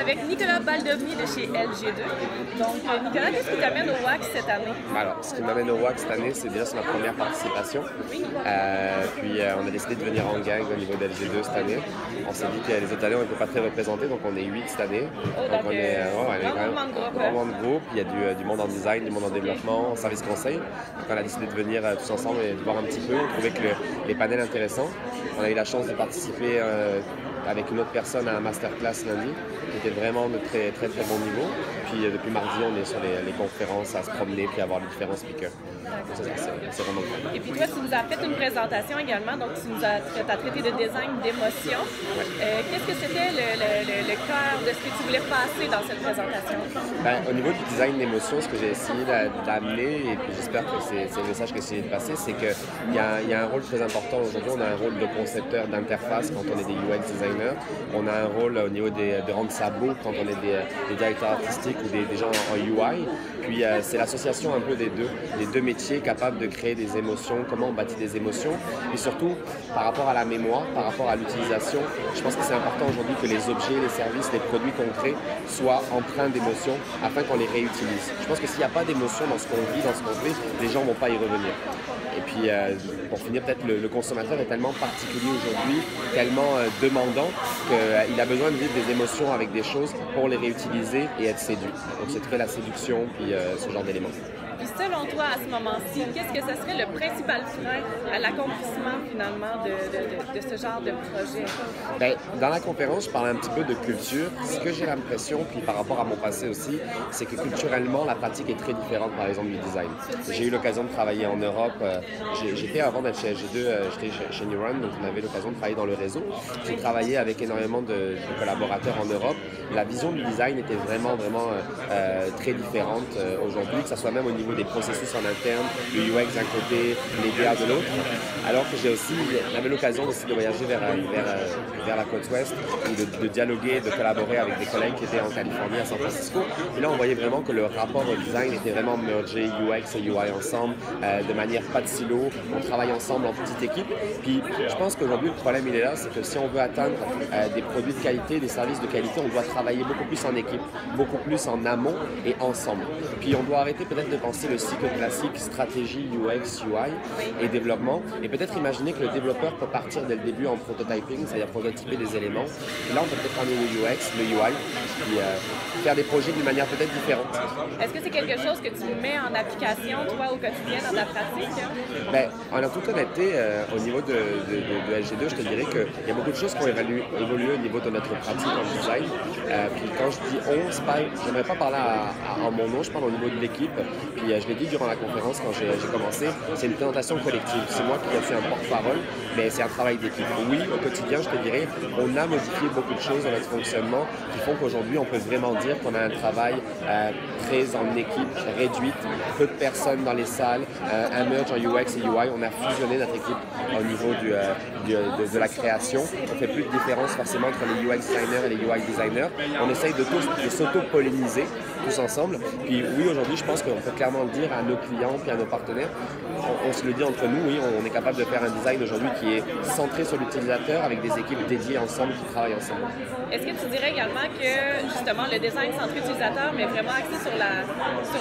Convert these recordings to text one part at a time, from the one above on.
avec Nicolas Baldovny de chez LG2. Donc, Nicolas, qu'est-ce qui t'amène au WAC cette année? Alors, ce qui m'amène au WAC cette année, c'est déjà ma première participation. Puis, on a décidé de venir en gang au niveau de LG2 cette année. On s'est dit que les autres années, on n'était pas très représentés, donc on est 8 cette année. Donc on est vraiment de groupe. Il y a du monde en design, du monde en développement, en service conseil. Donc, on a décidé de venir tous ensemble et de voir un petit peu. On trouvait que les panels intéressants. On a eu la chance de participer avec une autre personne à un masterclass lundi, qui était vraiment de très bon niveau. Puis depuis mardi, on est sur les conférences à se promener puis à voir les différents speakers. C'est vraiment cool. Et puis toi, tu nous as fait une présentation également, donc tu nous as traité de design d'émotion. Ouais. Qu'est-ce que c'était le cœur de ce que tu voulais passer dans cette présentation? Au niveau du design d'émotion, ce que j'ai essayé d'amener, et puis j'espère que c'est le message que j'ai essayé de passer, c'est qu'il y a un rôle très important. Aujourd'hui, on a un rôle de concepteur d'interface quand on est des UX designers. On a un rôle au niveau de rendre ça beau quand on est des directeurs artistiques ou des gens en UI. Puis c'est l'association un peu des deux métiers capables de créer des émotions, comment on bâtit des émotions. Et surtout, par rapport à la mémoire, par rapport à l'utilisation, je pense que c'est important aujourd'hui que les objets, les services, les produits qu'on crée soient empreints d'émotions afin qu'on les réutilise. Je pense que s'il n'y a pas d'émotion dans ce qu'on vit, dans ce qu'on fait, les gens ne vont pas y revenir. Et puis, pour finir, peut-être le consommateur est tellement particulier aujourd'hui, tellement demandant qu'il a besoin de vivre des émotions avec des choses pour les réutiliser et être séduit. Donc, c'est très la séduction, puis ce genre d'éléments. Puis selon toi, à ce moment-ci, qu'est-ce que ce serait le principal frein à l'accomplissement finalement de ce genre de projet? Dans la conférence, je parlais un petit peu de culture. Ce que j'ai l'impression, puis par rapport à mon passé aussi, c'est que culturellement, la pratique est très différente, par exemple, du design. J'ai eu l'occasion de travailler en Europe. J'étais avant d'être chez LG2, j'étais chez Neuron, donc on avait l'occasion de travailler dans le réseau. J'ai travaillé avec énormément de collaborateurs en Europe. La vision du design était vraiment très différente aujourd'hui, que ce soit même au niveau des processus en interne, le UX d'un côté, les DA de l'autre. Alors que j'avais l'occasion aussi de voyager vers la côte ouest, de dialoguer, de collaborer avec des collègues qui étaient en Californie, à San Francisco. Et là, on voyait vraiment que le rapport au design était vraiment mergé, UX et UI ensemble, de manière pas de silo. On travaille ensemble en petite équipe. Puis, je pense qu'aujourd'hui, le problème, il est là, c'est que si on veut atteindre des produits de qualité, des services de qualité, on doit travailler beaucoup plus en équipe, beaucoup plus en amont et ensemble. Puis, on doit arrêter peut-être de penser le cycle classique, stratégie, UX, UI et développement. Et peut-être imaginer que le développeur peut partir dès le début en prototyping, c'est-à-dire prototyper des éléments. Et là, on peut peut-être prendre le UX, le UI, puis faire des projets d'une manière peut-être différente. Est-ce que c'est quelque chose que tu mets en application, toi, au quotidien, dans ta pratique? En toute honnêteté, au niveau de LG2, je te dirais qu'il y a beaucoup de choses qui ont évolué au niveau de notre pratique en design. Puis quand je dis on, j'aimerais pas parler en mon nom, je parle au niveau de l'équipe. Puis je l'ai dit durant la conférence quand j'ai commencé, c'est une présentation collective. C'est moi qui ai fait un porte-parole, mais c'est un travail d'équipe. Oui, au quotidien, je te dirais, on a modifié beaucoup de choses dans notre fonctionnement qui font qu'aujourd'hui, on peut vraiment dire qu'on a un travail très en équipe, réduite, peu de personnes dans les salles, un merge en UX et UI. On a fusionné notre équipe au niveau de la création. On fait plus de différence forcément entre les UX designers et les UI designers. On essaye de s'auto-polliniser tous ensemble. Puis oui, aujourd'hui, je pense qu'on peut clairement le dire à nos clients puis à nos partenaires. On se le dit entre nous, oui, on est capable de faire un design aujourd'hui qui est centré sur l'utilisateur avec des équipes dédiées ensemble qui travaillent ensemble. Est-ce que tu dirais également que justement le design centré utilisateur, mais vraiment axé sur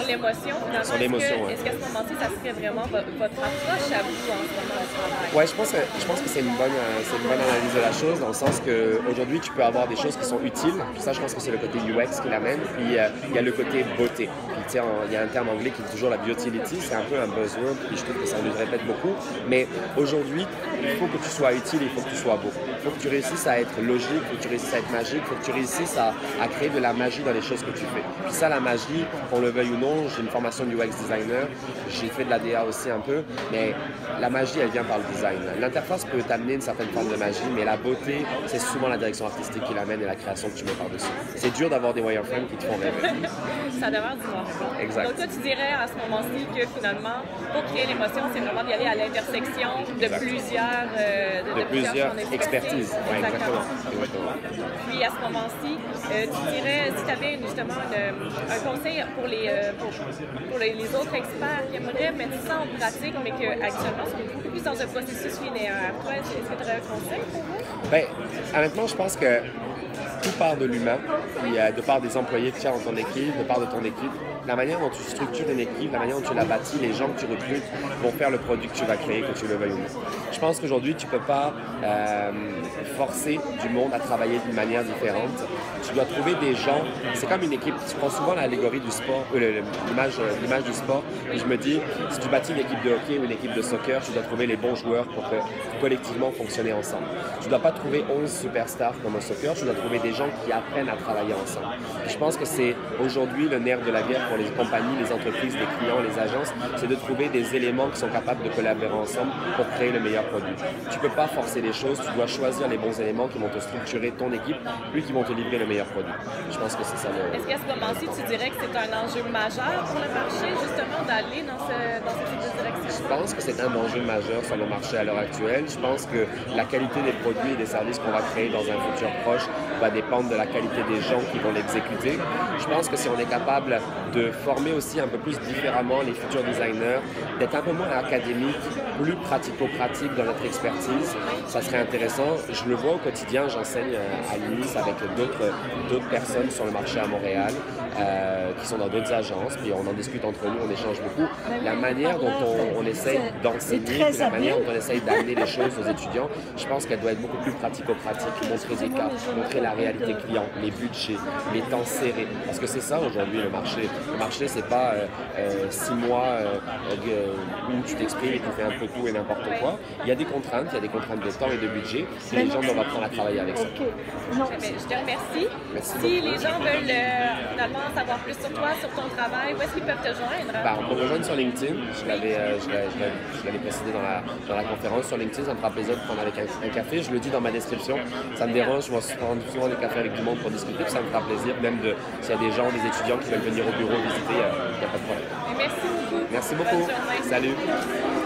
l'émotion, finalement? Sur l'émotion, oui. Est-ce qu'à ce moment-ci, ça serait vraiment votre approche à vous en ce moment du travail? Oui, je pense que c'est une bonne analyse de la chose, dans le sens qu'aujourd'hui, tu peux avoir des choses qui sont utiles. Puis ça, je pense que c'est le côté UX qui l'amène. Puis il y a le côté beauté. Puis tu sais, il y a un terme anglais qui est toujours la beautility. C'est un peu un buzzword, puis je trouve que ça nous répète beaucoup. Mais aujourd'hui, il faut que tu sois utile, il faut que tu sois beau. Il faut que tu réussisses à être logique, il faut que tu réussisses à être magique, il faut que tu réussisses à créer de la magie dans les choses que tu fais. Puis ça, la magie, qu'on le veuille ou non, j'ai une formation de UX designer, j'ai fait de la DA aussi un peu, mais la magie, elle vient par le design. L'interface peut t'amener une certaine forme de magie, mais la beauté, c'est souvent la direction artistique qui l'amène et la création que tu mets par-dessus. C'est dur d'avoir des wireframes qui te font rêver. Ça demeure du noir et blanc. Exact. Donc toi, tu dirais à ce moment-ci que finalement, pour créer l'émotion, c'est vraiment d'y aller à l'intersection de plusieurs, de plusieurs expertises. Ouais, exactement. Puis à ce moment-ci, tu dirais, si tu avais justement un conseil pour les autres experts qui aimeraient mettre ça en pratique, mais qu'actuellement sont beaucoup plus dans un processus linéaire, toi, est-ce que tu aurais un conseil pour vous? Bien, honnêtement, je pense que tout part de l'humain, puis de part des employés que tu as dans ton équipe, de part de ton équipe. La manière dont tu structures une équipe, la manière dont tu la bâtis, les gens que tu recrutes vont faire le produit que tu vas créer, que tu le veuilles ou non. Je pense qu'aujourd'hui, tu ne peux pas forcer du monde à travailler d'une manière différente. Tu dois trouver des gens, c'est comme une équipe, tu prends souvent l'allégorie du sport, l'image du sport, et je me dis, si tu bâtis une équipe de hockey ou une équipe de soccer, tu dois trouver les bons joueurs pour collectivement fonctionner ensemble. Tu ne dois pas trouver 11 superstars comme au soccer, tu dois trouver des gens qui apprennent à travailler ensemble. Et je pense que c'est aujourd'hui le nerf de la guerre pour les compagnies, les entreprises, les clients, les agences, c'est de trouver des éléments qui sont capables de collaborer ensemble pour créer le meilleur produit. Tu ne peux pas forcer les choses, tu dois choisir les bons éléments qui vont te structurer ton équipe, puis qui vont te livrer le meilleur produit. Je pense que c'est ça le... Est-ce qu'à ce moment-ci, tu dirais que c'est un enjeu majeur pour le marché, justement, d'aller dans ce type de direction? Je pense que c'est un enjeu majeur sur le marché à l'heure actuelle. Je pense que la qualité des produits et des services qu'on va créer dans un futur proche va dépendre de la qualité des gens qui vont l'exécuter. Je pense que si on est capable de former aussi un peu plus différemment les futurs designers, d'être un peu moins académique, plus pratico-pratique dans notre expertise, ça serait intéressant. Je le vois au quotidien, j'enseigne à l'UNIS avec d'autres personnes sur le marché à Montréal, qui sont dans d'autres agences, puis on en discute entre nous, on échange beaucoup. La manière dont on essaye d'enseigner, la manière dont on essaye d'amener les choses aux étudiants, je pense qu'elle doit être beaucoup plus pratico-pratique, montrer des cas, montrer la réalité client, les budgets, les temps serrés. Parce que c'est ça aujourd'hui le marché. Le marché, c'est pas 6 mois où tu t'exprimes et tu fais un peu tout et n'importe quoi. Il y a des contraintes de temps et de budget, et les gens doivent apprendre à travailler avec ça. Je te remercie. Merci si beaucoup. les gens veulent finalement savoir plus sur toi, sur ton travail, où est-ce qu'ils peuvent te joindre? On peut me rejoindre sur LinkedIn. Je l'avais précisé dans la conférence. Sur LinkedIn, ça me fera plaisir de prendre avec un café. Je le dis dans ma description. Ça me dérange. Je vais prendre souvent des cafés avec du monde pour discuter. Puis ça me fera plaisir, même s'il y a des gens, des étudiants qui veulent venir au bureau visiter, il n'y a pas de problème. Merci beaucoup. Merci beaucoup. Bonne journée. Salut.